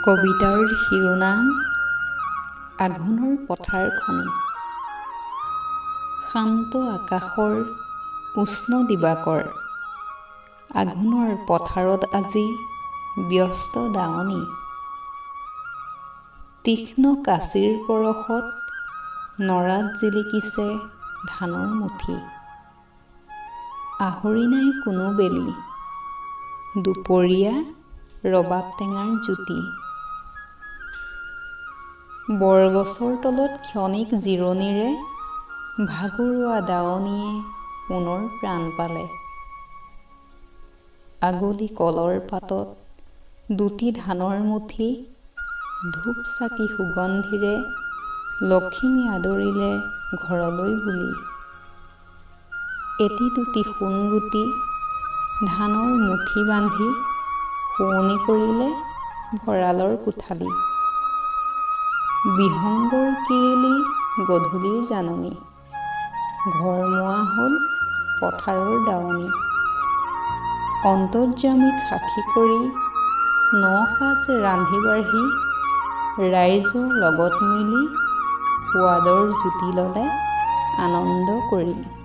কবিতাৰ শিৰোনাম আঘোণৰ পথাৰখনি। শান্ত আকাশৰ উষ্ণ দিবাকৰ, আঘোণৰ পথাৰত আজি ব্যস্ত দাৱনী। তীক্ষ্ণ কাঁচিৰ পৰশত নৰাত জিলিকিছে ধানৰ মুঠি। আহৰি নাই কোনো বেলি, দুপৰীয়া ৰবাব টেঙাৰ জুতি। বৰগছৰ তলত ক্ষণিক জিৰণিৰে ভাগৰুৱা দাৱনীয়ে পুনৰ প্ৰাণ পালে। আগলি কলৰ পাতত দুটি ধানৰ মুঠি, ধূপ চাকি সুগন্ধিৰে লখিমী আদৰিলে ঘৰলৈ বুলি। এটি দুটি সোণগুটি ধানৰ মুঠি বান্ধি শুৱনি কৰিলে ভঁৰালৰ কোঠালি। বিহংগৰ কিৰিলি গধূলিৰ জাননী, ঘৰমুৱা হ'ল পথাৰৰ দাৱনী। অন্তৰ্যামীক সাক্ষী কৰি ৯ সাঁজ ৰান্ধি বাঢ়ি ৰাইজৰ লগত মিলি সোৱাদৰ জুতি ল'লে আনন্দ কৰি।